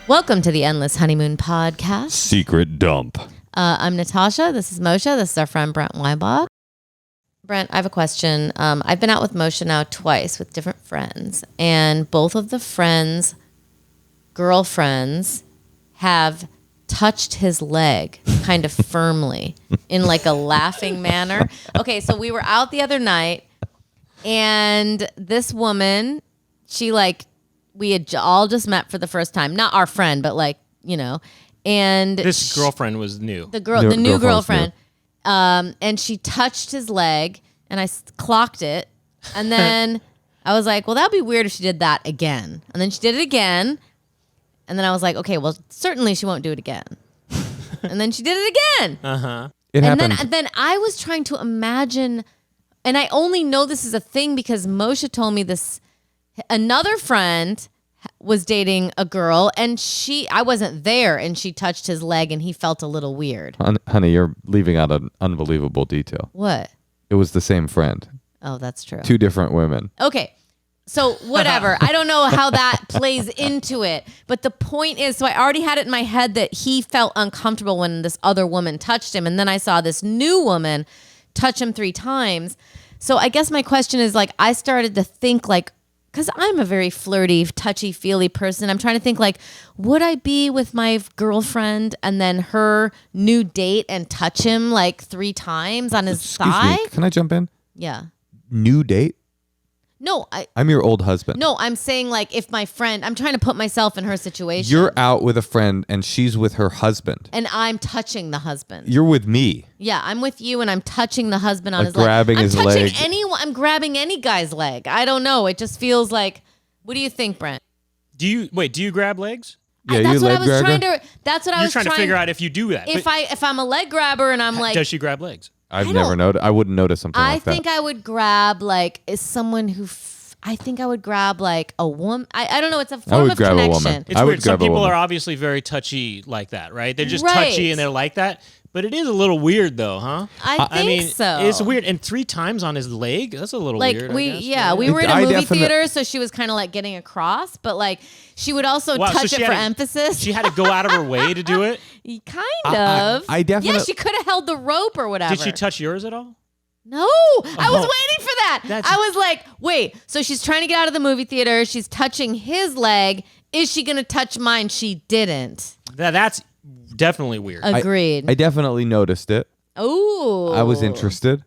Welcome to the Endless Honeymoon podcast. Secret dump. I'm Natasha. This is Moshe. This is our friend Brent Weinbach. Brent, I have a question. I've been out with Moshe now twice with different friends, and both of the friends' girlfriends have touched his leg kind of firmly in like a laughing manner. Okay, so we were out the other night, and this woman, we had all just met for the first time. Not our friend, but and this girlfriend was new. The new girlfriend. And she touched his leg, and I clocked it. And then I was like, well, that'd be weird if she did that again. And then she did it again. And then I was like, okay, well, certainly she won't do it again. And then she did it again. Uh-huh. It happened. Then I was trying to imagine, and I only know this is a thing because Moshe told me this. Another friend was dating a girl, and I wasn't there, and she touched his leg, and he felt a little weird. Honey, you're leaving out an unbelievable detail. What? It was the same friend. Oh, that's true. Two different women. Okay. So whatever. I don't know how that plays into it. But the point is, so I already had it in my head that he felt uncomfortable when this other woman touched him. And then I saw this new woman touch him 3 times. So I guess my question is I started to think because I'm a very flirty, touchy-feely person. I'm trying to think would I be with my girlfriend and then her new date and touch him 3 times on his thigh? Me, can I jump in? Yeah. New date? No, I'm your old husband. No, I'm saying if my friend, I'm trying to put myself in her situation. You're out with a friend and she's with her husband. And I'm touching the husband. You're with me. Yeah, I'm with you and I'm touching the husband on his grabbing leg. his I'm touching leg. I'm grabbing any guy's leg. I don't know. It just feels what do you think, Brent? Do you grab legs? Yeah, that's you what leg I was grabber? trying to. That's what I You're was trying to figure out if you do that. If I'm a leg grabber and I'm does she grab legs? I've never noticed. I wouldn't notice something like that. I think I would grab is someone who. I think I would grab a woman. I don't know. It's a form of connection. A woman. It's weird. Some people are obviously very touchy like that, right? They're just touchy and they're like that. But it is a little weird though, huh? I mean, so. It's weird. And 3 times on his leg? That's a little weird, I guess. We were in a movie theater, so she was kind of getting across, but she would also touch it for emphasis. She had to go out of her way to do it? Kind of. I definitely. Yeah, she could have held the rope or whatever. Did she touch yours at all? No, I was waiting for that. I was like, wait, so she's trying to get out of the movie theater. She's touching his leg. Is she going to touch mine? She didn't. That's definitely weird. Agreed. I definitely noticed it. Oh. I was interested.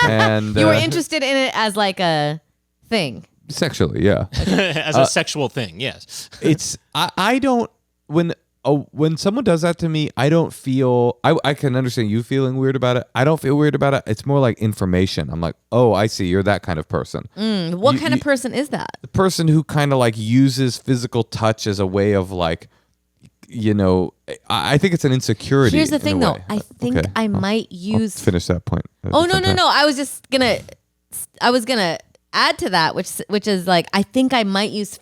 And you were interested in it as a thing. Sexually, yeah. As a sexual thing, yes. It's, I don't, when someone does that to me, I don't feel, I can understand you feeling weird about it. I don't feel weird about it. It's more like information. I'm like, oh, I see. You're that kind of person. What kind of person is that? The person who kind of uses physical touch as a way of I think it's an insecurity. Here's the thing though. I think I might use. I'll finish that point. Oh, no. I was just I was going to add to that, which is I think I might use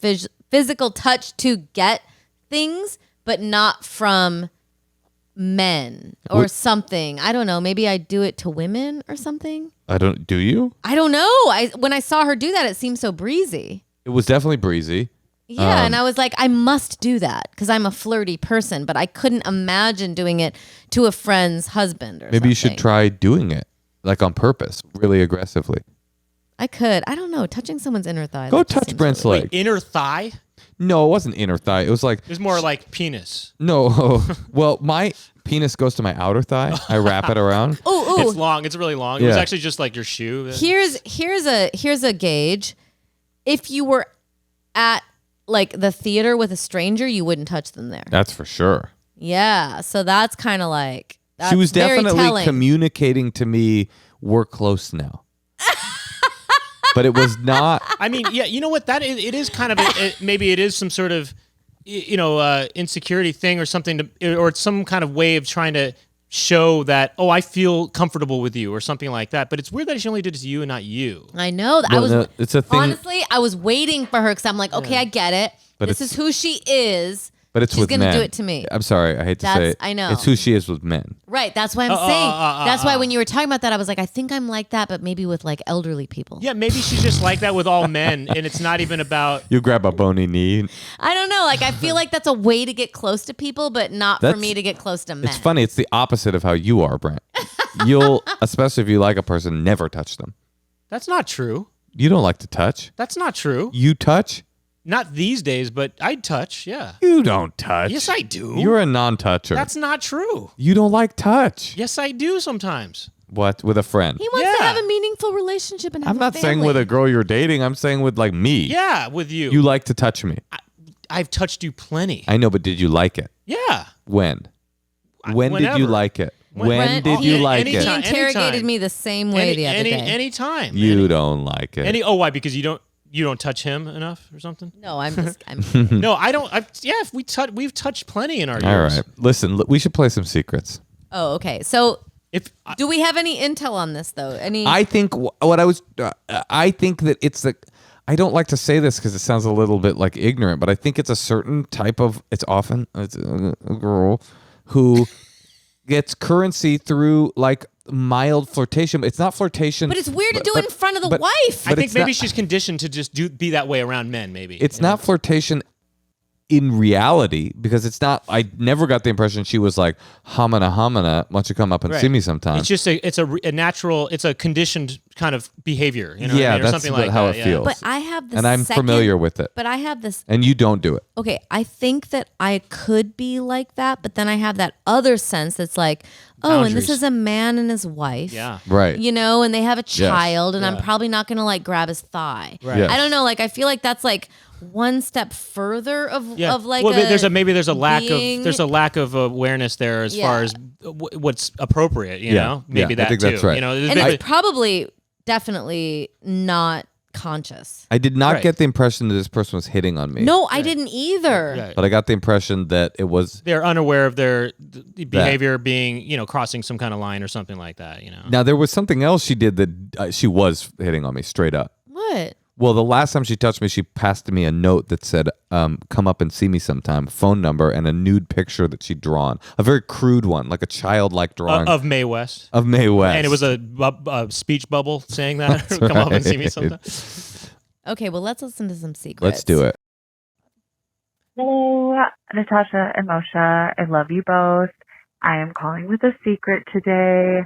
physical touch to get things, but not from men or something. I don't know. Maybe I do it to women or something. Do you? I don't know. When I saw her do that, it seemed so breezy. It was definitely breezy. Yeah, and I was like, I must do that because I'm a flirty person, but I couldn't imagine doing it to a friend's husband or something. Maybe you should try doing it on purpose, really aggressively. I could. I don't know. Touching someone's inner thigh. Go touch Brent's leg. Inner thigh? No, it wasn't inner thigh. It was It was more like penis. No. Well, my penis goes to my outer thigh. I wrap it around. Ooh. It's long. It's really long. It was actually just like your shoe. Here's a gauge. If you were at the theater with a stranger, you wouldn't touch them there. That's for sure. Yeah. So that's kind of she was very definitely telling. communicating to me, we're close now. But it was not. I mean, yeah, you know what? It is kind of maybe it is some sort of insecurity thing or something, or it's some kind of way of trying to show that I feel comfortable with you or something like that. But it's weird that she only did it to you and not you. I know. It's a thing. Honestly, I was waiting for her because I'm like, okay, I get it. But this is who she is. But it's She's with gonna men. do it to me. I'm sorry, I hate to say it. I know. It's who she is with men. Right. That's why I'm saying. That's why when you were talking about that, I was like, I think I'm like that, but maybe with like elderly people. Yeah, maybe she's just like that with all men, and it's not even about. You grab a bony knee. I don't know. Like, I feel like that's a way to get close to people, but not for me to get close to men. It's funny. It's the opposite of how you are, Brent. You'll, especially if you like a person, never touch them. That's not true. You don't like to touch. That's not true. You touch? Not these days, but I'd touch. Yeah. You don't touch. Yes, I do. You're a non-toucher. That's not true. You don't like touch. Yes, I do sometimes. What? With a friend? He wants to have a meaningful relationship and have I'm not saying with a girl you're dating. I'm saying with like me. Yeah, with you. You like to touch me. I've touched you plenty. I know, but did you like it? Yeah. When? When did you like it? When did you like He it? interrogated me the same way the other day. Anytime. You don't like it. Why? Because you don't touch him enough or something? No, I'm No, I don't. We've touched plenty in our years. All right. Listen, we should play some secrets. Oh, okay. So do we have any intel on this though? I think I think that it's I don't like to say this because it sounds a little bit like ignorant, but I think it's a certain type of, it's a girl who gets currency through like mild flirtation. It's not flirtation. But it's weird to do it in front of the wife. I think maybe she's conditioned to just be that way around men, maybe. It's not flirtation in reality, because it's not, I never got the impression she was like, hamana, why don't you come up and see me sometime? It's just it's a natural, it's a conditioned kind of behavior, you know what I mean? Or that's something like how that. it feels. But I have this, and I'm familiar with it. But I have this, and you don't do it. okay, I think that I could be like that, but then I have that other sense that's like, oh, and this is a man and his wife. Yeah. Right. You know, and they have a child, and Yeah. I'm probably not going to like grab his thigh. Right. Yes. I don't know, like I feel like that's like one step further of like there's a lack being- of awareness there as far as what's appropriate, you know? Maybe I think too. that's right. You know, and it's probably definitely not conscious. I did not get the impression that this person was hitting on me. No, I didn't either. Right. But I got the impression that it was. They're unaware of their behavior being, crossing some kind of line or something like that, you know? Now, there was something else she did that she was hitting on me straight up. What? Well, the last time she touched me, she passed me a note that said, come up and see me sometime, phone number, and a nude picture that she'd drawn. A very crude one, like a childlike drawing. Of Mae West. Of Mae West. And it was a speech bubble saying that. Come up and see me sometime. Okay, well, let's listen to some secrets. Let's do it. Hello, Natasha and Moshe. I love you both. I am calling with a secret today.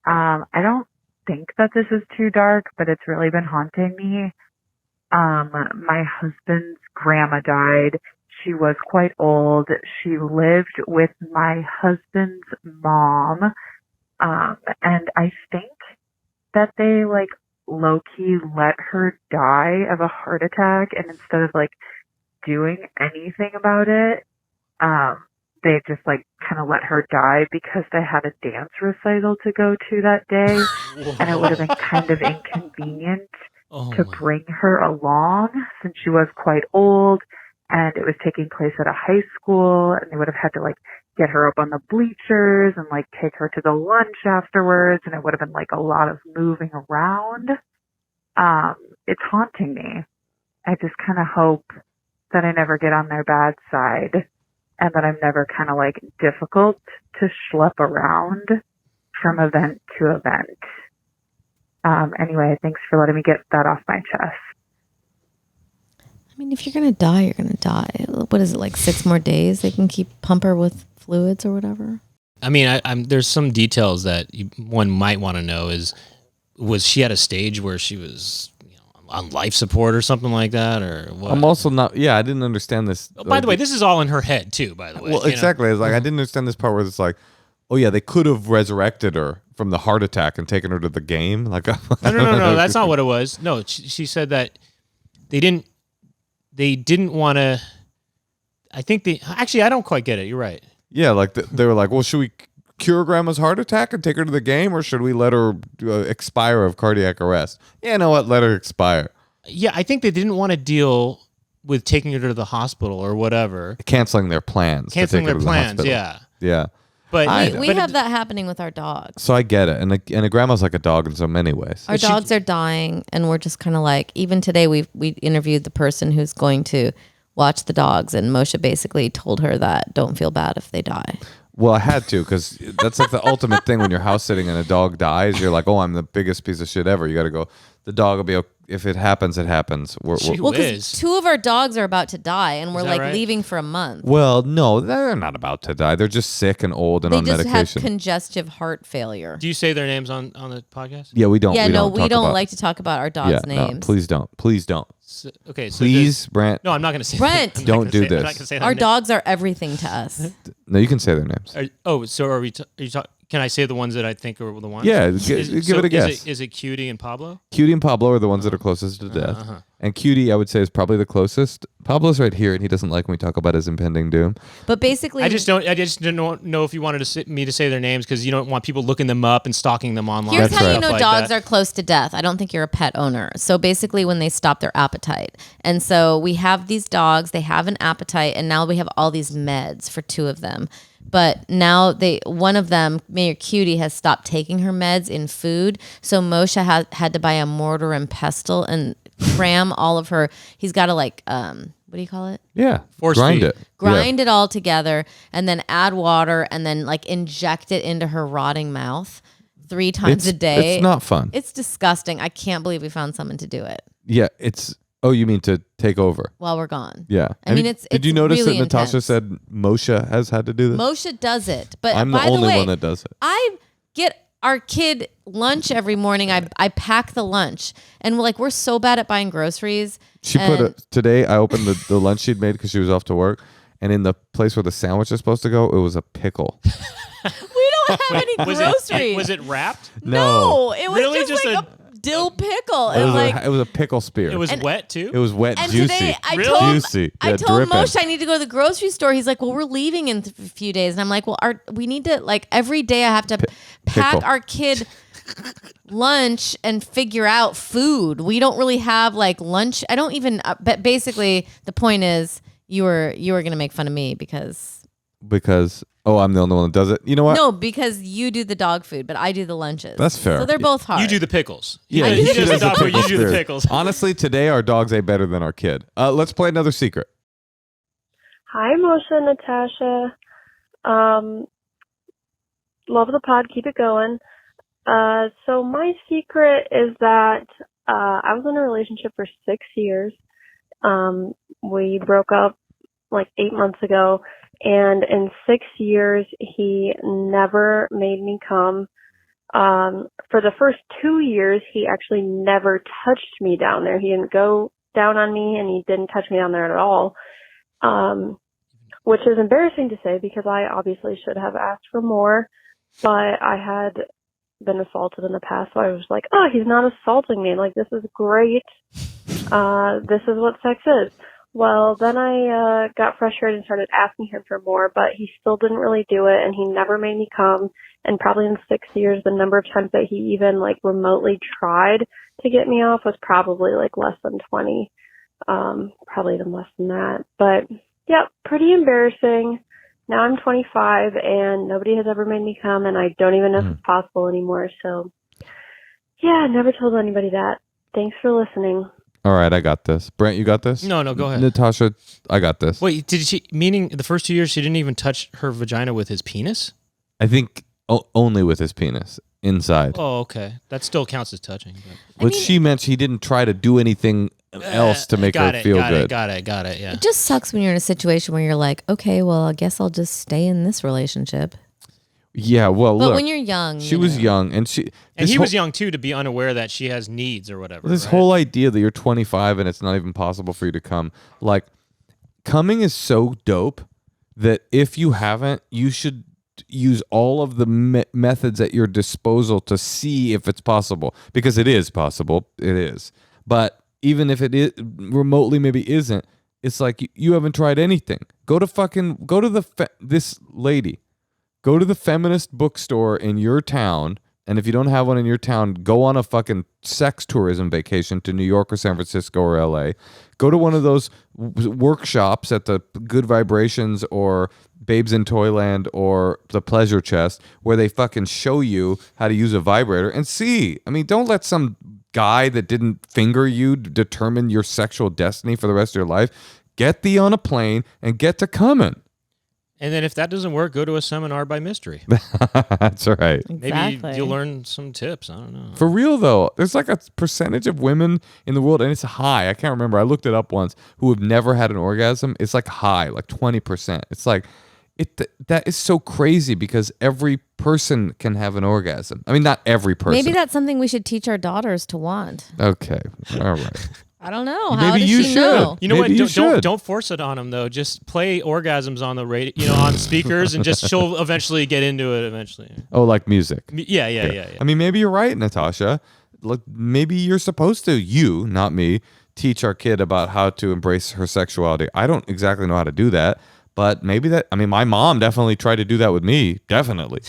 I don't think that this is too dark, but it's really been haunting me. My husband's grandma died. She was quite old. She lived with my husband's mom. And I think that they like low-key let her die of a heart attack, and instead of like doing anything about it, they just like kind of let her die because they had a dance recital to go to that day. And it would have been kind of inconvenient to bring her along since she was quite old, and it was taking place at a high school, and they would have had to like get her up on the bleachers and like take her to the lunch afterwards, and it would have been like a lot of moving around. It's haunting me. I just kind of hope that I never get on their bad side, and that I'm never kind of like difficult to schlep around from event to event. Anyway, thanks for letting me get that off my chest. I mean, if you're going to die, you're going to die. What is it, like 6 more days? They can pump her with fluids or whatever? I mean, there's some details that one might want to know. Was she at a stage where she was on life support or something like that, or what? I'm also not. Yeah, I didn't understand this. By the way, this is all in her head too. By the way, well, exactly. It's like I didn't understand this part where it's like, oh yeah, they could have resurrected her from the heart attack and taken her to the game. Like, no, that's not what it was. No, she said that they didn't want to. I think actually, I don't quite get it. You're right. Yeah, like they were like, well, should we cure grandma's heart attack and take her to the game, or should we let her expire of cardiac arrest? Yeah, you know what? Let her expire. Yeah, I think they didn't want to deal with taking her to the hospital or whatever. Canceling their plans. Yeah. Yeah. But we have that happening with our dogs. So I get it. And a grandma's like a dog in so many ways. Our dogs are dying, and we're just kind of like, even today we interviewed the person who's going to watch the dogs, and Moshe basically told her that don't feel bad if they die. Well, I had to, because that's like the ultimate thing when you're house sitting and a dog dies. You're like, oh, I'm the biggest piece of shit ever. You got to go. The dog will be okay. If it happens, it happens. Well, because 2 of our dogs are about to die, and we're like right? leaving for a month. Well, no, they're not about to die. They're just sick and old and They on just medication. have congestive heart failure. Do you say their names on the podcast? Yeah, we don't. Yeah, we no, don't we talk don't about, like to talk about our dogs' no, names. please don't. Please don't. Okay, so Please, Brent. no, I'm not going to say Brent. that. I'm not Don't gonna do say- I'm this. not gonna say Our that. dogs are everything to us. No, you can say their names. So are we? Are you can I say the ones that I think are the ones? Yeah, give it a guess. Is it Cutie and Pablo? Cutie and Pablo are the ones that are closest to death. And Cutie, I would say, is probably the closest. Pablo's right here, and he doesn't like when we talk about his impending doom. But basically, I just didn't know if you wanted me to say their names because you don't want people looking them up and stalking them online. here's That's how right. you know Stuff like dogs that. are close to death. I don't think you're a pet owner. So basically, when they stop their appetite, and so we have these dogs, they have an appetite, and now we have all these meds for 2 of them. But now one of them, Mayor Cutie, has stopped taking her meds in food. So Moshe had to buy a mortar and pestle and cram all of her. He's got to what do you call it? Yeah, Force grind feed. it. Grind it all together and then add water and then like inject it into her rotting mouth 3 times a day. It's not fun. It's disgusting. I can't believe we found someone to do it Yeah, it's. Oh, you mean to take over? while we're gone. Yeah. I mean, Did you notice really that Natasha intense. said Moshe has had to do this? Moshe does it. But I'm the by only way, one that does it. I get our kid lunch every morning. I pack the lunch, and we're so bad at buying groceries. She today. I opened the lunch she'd made because she was off to work, and in the place where the sandwich is supposed to go, it was a pickle. We don't have any groceries. Was it wrapped? No, it was Really? just like a dill pickle. It And was, it was a pickle spear. It was wet too. It was wet, and juicy. today I Really? told Juicy. I Yeah, told dripping. Moshe I need to go to the grocery store. He's like, well, we're leaving in a few days, and I'm like, well, we need to every day I have to pack pickle. our kid lunch and figure out food. We don't really have lunch. I don't even. But basically, the point is, you were gonna make fun of me because I'm the only one that does it. You know what? no, because you do the dog food, but I do the lunches. That's fair. So they're both hard. You do the pickles. Yeah, I do he the does the dog food. You do the spears. pickles. Honestly, today our dogs ate better than our kid. Let's play another secret. Hi, Moshe and Natasha. Love the pod. Keep it going. So my secret is that I was in a relationship for 6 years. We broke up 8 months ago, and in 6 years he never made me come. For the first 2 years, he actually never touched me down there. He didn't go down on me, and he didn't touch me down there at all. Which is embarrassing to say because I obviously should have asked for more, but I had been assaulted in the past, so I was like, oh, he's not assaulting me. This is great. This is what sex is. Well, then I got frustrated and started asking him for more, but he still didn't really do it, and he never made me come. And probably in 6 years, the number of times that he even remotely tried to get me off was probably less than 20. Probably even less than that. But yeah, pretty embarrassing. Now I'm 25 and nobody has ever made me come, and I don't even know if it's possible anymore. So yeah, never told anybody that. Thanks for listening. All right, I got this. Brent, you got this? No, go ahead. Natasha, I got this. Wait, meaning the first 2 years she didn't even touch her vagina with his penis? I think only with his penis inside. Oh, okay. That still counts as touching. Which she meant she didn't try to do anything else to make her feel good. Got it, yeah. It just sucks when you're in a situation where you're like, okay, well, I guess I'll just stay in this relationship. Yeah, well, But look, when you're young, she was young, and he was young too to be unaware that she has needs or whatever. This right? whole idea that you're 25 and it's not even possible for you to come, coming is so dope that if you haven't, you should use all of the methods at your disposal to see if it's possible, because it is possible. It is. But even if it is remotely maybe isn't, it's like you haven't tried anything. Go to this lady. Go to the feminist bookstore in your town, and if you don't have one in your town, go on a fucking sex tourism vacation to New York or San Francisco or LA. Go to one of those workshops at the Good Vibrations or Babes in Toyland or the Pleasure Chest where they fucking show you how to use a vibrator and see. I mean, don't let some guy that didn't finger you determine your sexual destiny for the rest of your life. get thee on a plane and get to coming. And then if that doesn't work, go to a seminar by Mystery. That's right. Maybe Exactly. you'll learn some tips. I don't know. For real though, there's like a percentage of women in the world, and it's high. I can't remember. I looked it up once. Who have never had an orgasm? It's like high, like 20%. It's like that is so crazy because every person can have an orgasm. I mean, not every person. Maybe that's something we should teach our daughters to want. Okay, all right. I don't know. How Maybe does you she should. know? You know Maybe you what? should. Don't force it on them though. Just play orgasms on the radio, on speakers, and just she'll eventually get into it. Eventually. Oh, like music. Yeah. I mean, maybe you're right, Natasha. Look, maybe you're supposed to, you, not me, teach our kid about how to embrace her sexuality. I don't exactly know how to do that, but maybe my mom definitely tried to do that with me. Definitely.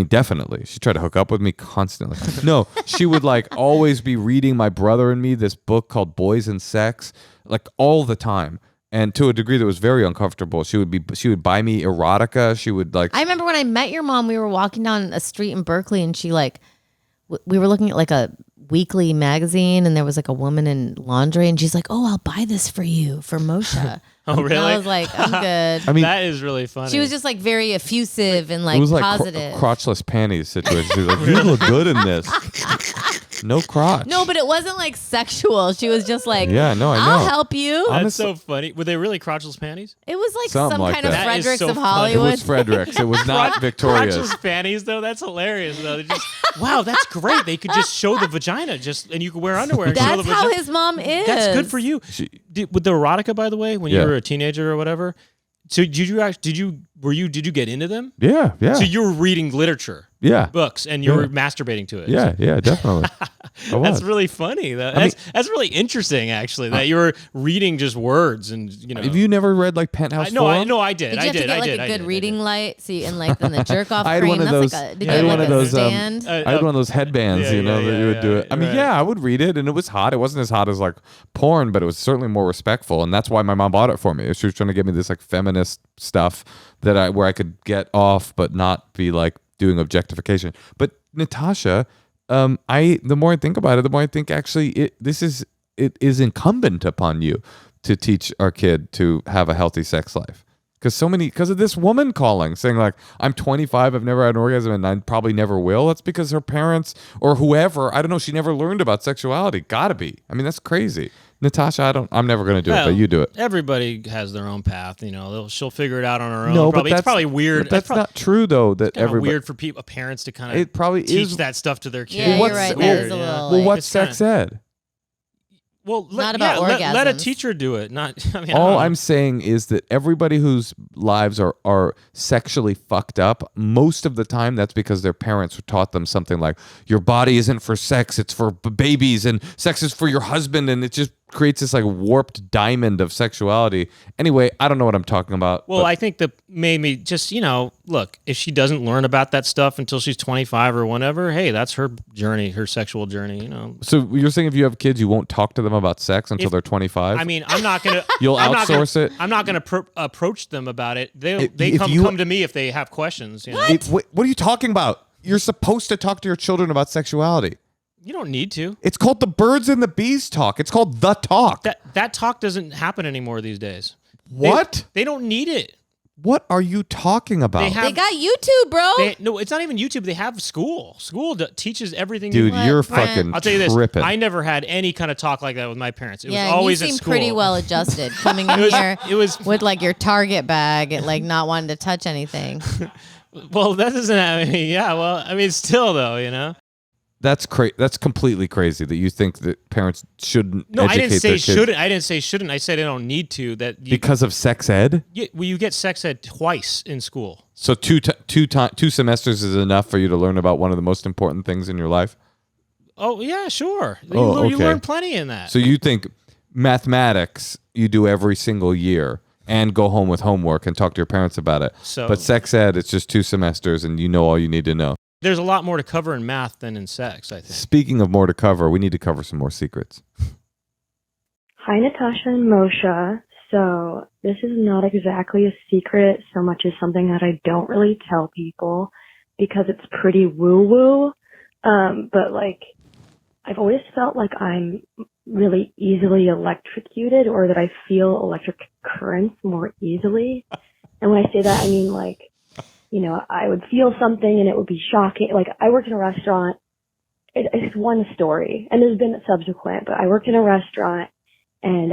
Definitely. She tried to hook up with me constantly. No, she would like always be reading my brother and me this book called Boys and Sex, like all the time. And to a degree that was very uncomfortable. She would buy me erotica. She would like. I remember when I met your mom, we were walking down a street in Berkeley and she like, we were looking at like a weekly magazine and there was like a woman in laundry and she's like, oh, I'll buy this for you for Moshe. Oh, really? And I was like, I'm good. I mean, that is really funny. She was just like very effusive and like it was like positive. crotchless panties situation. She was like, you look good in this. No crotch. No, but it wasn't like sexual. She was just like, Yeah, no, I know. I'll help you. That's honestly- so funny. Were they really crotchless panties? It was like Something some like kind of that. That is Fredericks so of funny. It Hollywood. was Fredericks. It was not Victoria's. Crotchless panties, though. That's hilarious, though. They just, wow, that's great. They could just show the vagina, and you could wear underwear and show the That's vagina. how his mom is. That's good for you. With the erotica, by the way, when you Yeah. were a teenager or whatever. So did you get into them? Yeah, yeah. So you were reading literature, yeah. books, and you were Yeah. masturbating to it. Yeah, definitely. I was. That's really funny. That's really interesting, actually. That you were reading just words and Have you never read like Penthouse No, Forum? I did. Did you I have did. to get I like did. a I good did. reading light? So you and like then the jerk off I had frame. one of That's those. like a, did I you had have one like of a those. stand? I had one of those headbands, Yeah, that you would do it. I mean, right. yeah, I would read it, and it was hot. It wasn't as hot as like porn, but it was certainly more respectful, and that's why my mom bought it for me. She was trying to give me this like feminist stuff where I could get off, but not be like doing objectification. But Natasha, the more I think about it, the more I think actually it is incumbent upon you to teach our kid to have a healthy sex life. Because of this woman calling, saying like, I'm 25, I've never had an orgasm, and I probably never will. That's because her parents or whoever, I don't know, she never learned about sexuality. Gotta be. I mean, that's crazy. Natasha, I'm never going to do it, but you do it. Everybody has their own path. She'll figure it out on her own. No, Probably, but it's probably weird. But that's not true, though. That kind of everybody. weird for parents to kind of It probably teach is. that stuff to their kids. Yeah, What's- you're right. well, That is a little. Well, like, what's it's kinda- sex ed? Well, Not about let a orgasms. teacher do it. Not. I mean, I All don't know. I'm saying is that everybody whose lives are sexually fucked up, most of the time that's because their parents taught them something like, your body isn't for sex, it's for babies, and sex is for your husband, and it just creates this like warped diamond of sexuality. Anyway, I don't know what I'm talking about. Well, but I think that maybe just, look, if she doesn't learn about that stuff until she's 25 or whatever, hey, that's her journey, her sexual journey, So you're saying if you have kids, you won't talk to them about sex until If- they're 25? I mean, I'm not going to... You'll outsource it? I'm not going to approach them about it. They If you- come to me if they have questions. What are you talking about? You're supposed to talk to your children about sexuality. You don't need to. It's called the birds and the bees talk. It's called the talk. That talk doesn't happen anymore these days. What? They don't need it. What are you talking about? They have- They got YouTube, bro. No, it's not even YouTube. They have school. School teaches everything. Dude, What, you're Brent? fucking I'll tell you this. tripping. I never had any kind of talk like that with my parents. It yeah, was always you at seem school. pretty well adjusted coming in here It was with like your Target bag and like not wanting to touch anything. well. That doesn't. Yeah. Well, I mean, still though, That's That's completely crazy that you think that parents shouldn't No, I educate didn't say their kids shouldn't. I didn't say shouldn't. I said I don't need to. That you, because of sex ed. you get sex ed twice in school. So two semesters is enough for you to learn about one of the most important things in your life. Oh yeah, sure. Oh, You okay. learn plenty in that. So you think mathematics you do every single year and go home with homework and talk to your parents about it. But sex ed, it's just 2 semesters and you know all you need to know. There's a lot more to cover in math than in sex, I think. Speaking of more to cover, we need to cover some more secrets. Hi, Natasha and Moshe. So this is not exactly a secret so much as something that I don't really tell people because it's pretty woo-woo. But like, I've always felt like I'm really easily electrocuted, or that I feel electric currents more easily. And when I say that, I mean like, you know, I would feel something and it would be shocking. Like I worked in a restaurant. It's one story, and there's been subsequent, but I worked in a restaurant, and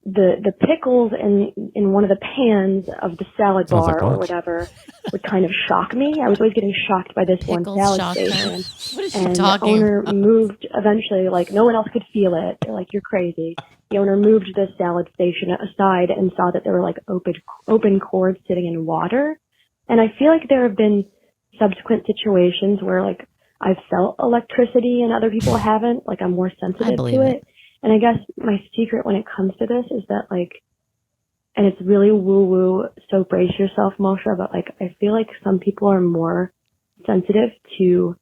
the pickles in one of the pans of the salad Sounds bar like or lunch. whatever would kind of shock me. I was always getting shocked by this Pickles one salad shock her. station. What is she And the talking owner about? moved eventually, like no one else could feel it. They're like, you're crazy. The owner moved the salad station aside and saw that there were like open cords sitting in water. And I feel like there have been subsequent situations where like I've felt electricity and other people haven't. Like I'm more sensitive believe to it. it. And I guess my secret when it comes to this is that like, and it's really woo woo, so brace yourself, Moshe, but like I feel like some people are more sensitive to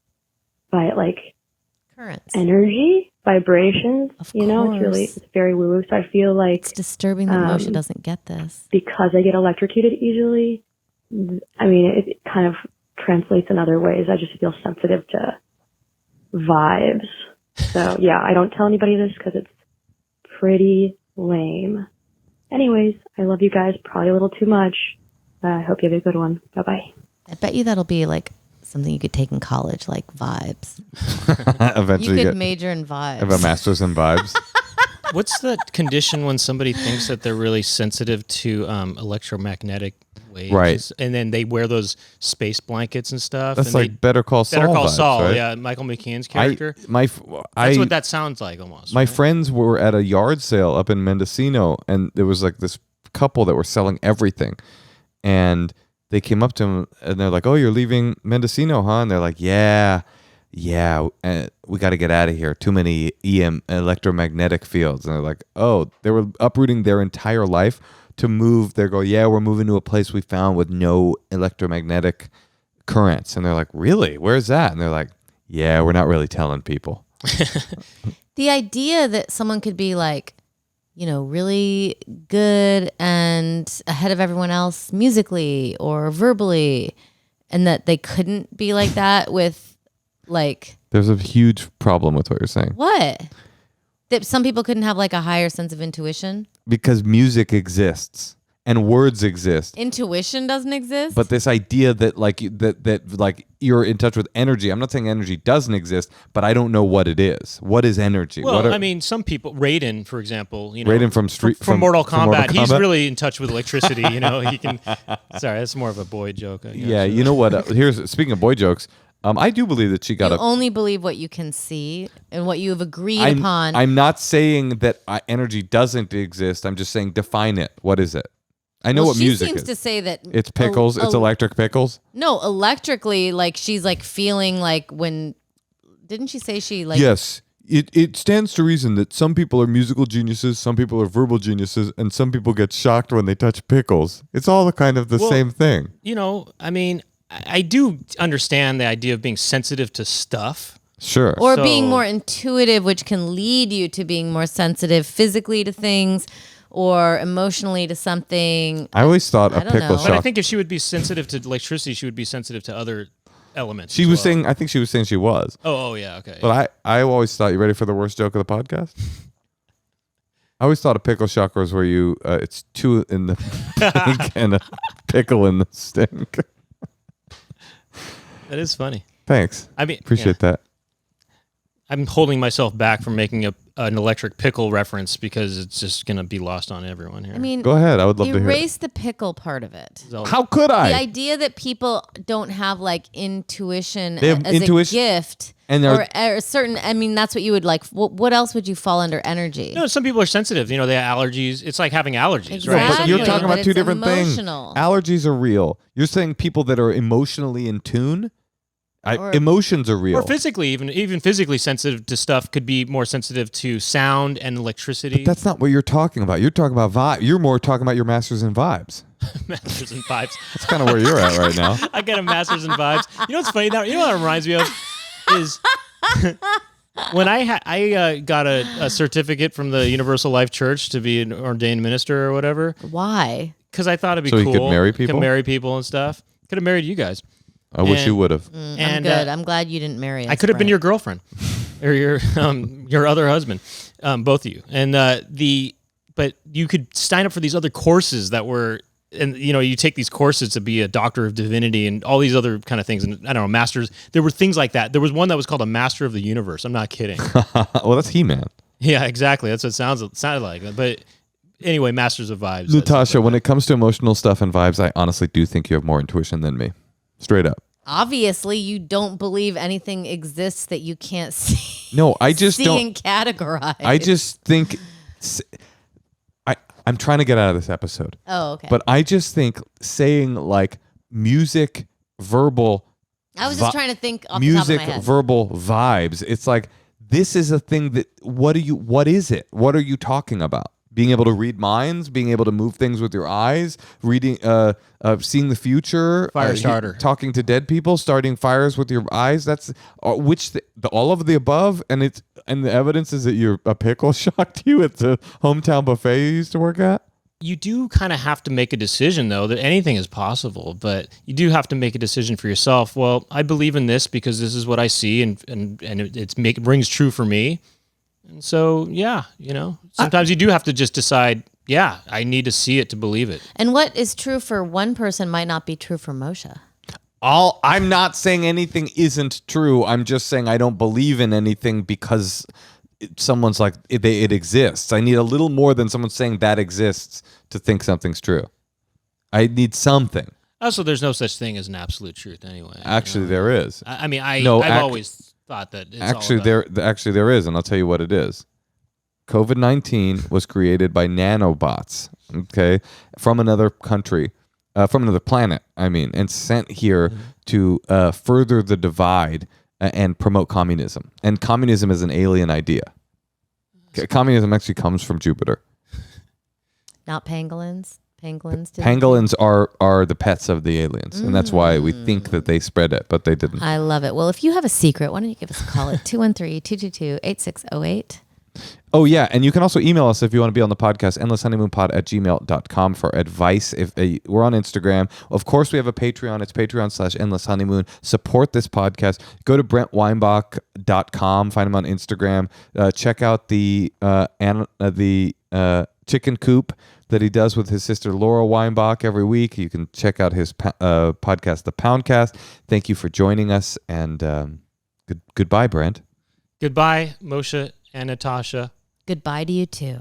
Currents. energy, vibrations, Of you know, course. it's very woo woo. So I feel like It's disturbing that Moshe doesn't get this. because I get electrocuted easily, I mean, it kind of translates in other ways. I just feel sensitive to vibes. So yeah, I don't tell anybody this because it's pretty lame. Anyways, I love you guys probably a little too much. I hope you have a good one. Bye bye. I bet you that'll be like something you could take in college, like vibes. Eventually, You you could major in have a vibes. master's in vibes. What's the condition when somebody thinks that they're really sensitive to electromagnetic waves? Right. And then they wear those space blankets and stuff. That's and like Better Call Saul. Better Call vibes, Saul, right? yeah, Michael McKean's character. That's That's what that sounds like almost. My right? friends were at a yard sale up in Mendocino, and there was like this couple that were selling everything, and they came up to him and they're like, "Oh, you're leaving Mendocino, huh?" And they're like, "Yeah, we got to get out of here. Too many electromagnetic fields." And they're like, "Oh, they were uprooting their entire life to move." They go, "Yeah, we're moving to a place we found with no electromagnetic currents." And they're like, "Really? Where's that?" And they're like, "Yeah, we're not really telling people." The idea that someone could be like, you know, really good and ahead of everyone else musically or verbally, and that they couldn't be like that with like There's a huge problem with what you're saying. what? That some people couldn't have like a higher sense of intuition? Because music exists and words exist. Intuition doesn't exist? But this idea that like you're in touch with energy. I'm not saying energy doesn't exist, but I don't know what it is. What is energy? Well, I mean, some people, Raiden, for example, you know, Raiden from Mortal Kombat, he's Kombat? really in touch with electricity. You know, he can. Sorry, that's more of a boy joke. I guess. Yeah, you know what? Here's speaking of boy jokes. I do believe that she got you a. only believe what you can see and what you have agreed upon. I'm not saying that energy doesn't exist. I'm just saying define it. What is it? I know what music She seems is. to say that It's pickles. It's electric pickles. No, electrically, like she's like feeling like when. Didn't she say she like? Yes. It stands to reason that some people are musical geniuses, some people are verbal geniuses, and some people get shocked when they touch pickles. It's all kind of the same thing. You know, I mean, I do understand the idea of being sensitive to stuff. Sure. Or So- being more intuitive, which can lead you to being more sensitive physically to things or emotionally to something. I always thought I a don't pickle know. But I shock. think if she would be sensitive to electricity, she would be sensitive to other elements. She as was well. saying. I think she was saying she was. Oh, yeah, okay. But I always thought. You ready for the worst joke of the podcast? I always thought a pickle shocker was where you. It's two in the pink and a pickle in the stink. That is funny. Thanks. I mean, Appreciate that. I'm holding myself back from making an electric pickle reference because it's just going to be lost on everyone here. I mean, Go ahead. I would love to hear. It. erase the pickle part of it. So- How could The I? idea that people don't have like intuition They have as intuition- a gift and or they're- a certain, I mean, that's what you would like. What else would you fall under energy? No, some people are sensitive. You know, they have allergies. It's like having allergies, right? Exactly. Some You're people- talking but about two it's different emotional. things. Allergies are real. You're saying people that are emotionally in tune. Or- Emotions are real. Or physically, even physically sensitive to stuff could be more sensitive to sound and electricity. That's not what you're talking about. You're talking about vibe. You're more talking about your masters in vibes. Masters and vibes. That's kind of where you're at right now. I got a masters in vibes. You know what's funny? You know what it reminds me of is when I got a certificate from the Universal Life Church to be an ordained minister or whatever Why? because I thought it'd be So you cool. could marry people? Could marry people and stuff. Could have married you guys. I wish And- you would have. I'm And good. I'm glad you didn't marry us. I could have been Brent. your girlfriend or your other husband. both of you. And but you could sign up for these other courses that were, and you take these courses to be a doctor of divinity and all these other kind of things. And I don't know, masters. There were things like that. There was one that was called a master of the universe. I'm not kidding. Well, that's He-Man. Yeah, exactly. That's what it sounded like. But anyway, masters of vibes. Natasha, when it comes to emotional stuff and vibes, I honestly do think you have more intuition than me. Straight up. Obviously, you don't believe anything exists that you can't see. No, I just see don't. and categorize. I just think. I'm trying to get out of this episode. Oh, okay. But I just think saying like music, verbal. I was just trying to think off the top of my music, head. verbal vibes. It's like, this is a thing that, what is it? What are you talking about? Being able to read minds, being able to move things with your eyes, reading, seeing the future, Fire starter, talking to dead people, starting fires with your eyes. That's all of the above, and the evidence is that a pickle shocked you at the hometown buffet you used to work at. You do kind of have to make a decision, though, that anything is possible, but you do have to make a decision for yourself. Well, I believe in this because this is what I see, and it rings true for me. And so, yeah, sometimes you do have to just decide, yeah, I need to see it to believe it. And what is true for one person might not be true for Moshe. I'm not saying anything isn't true. I'm just saying I don't believe in anything because someone's like, it exists. I need a little more than someone saying that exists to think something's true. I need something. Also, there's no such thing as an absolute truth anyway. Actually, there is. I've always thought that it's actually there is, and I'll tell you what it is. COVID-19 was created by nanobots, okay, from another country, from another planet, and sent here to further the divide and promote communism. And communism is an alien idea. Communism actually comes from Jupiter. Not pangolins. Pangolins are the pets of the aliens, and that's why we think that they spread it, but they didn't. I love it. Well, if you have a secret, why don't you give us a call at 213-222-8608. Oh, yeah. And you can also email us if you want to be on the podcast, endlesshoneymoonpod@gmail.com for advice. If we're on Instagram. Of course, we have a Patreon. It's patreon.com/endlesshoneymoon. Support this podcast. Go to brentweinbach.com. Find him on Instagram. Check out the chicken coop that he does with his sister Laura Weinbach every week. You can check out his podcast, The Poundcast. Thank you for joining us, and goodbye, Brent. Goodbye, Moshe and Natasha. Goodbye to you too.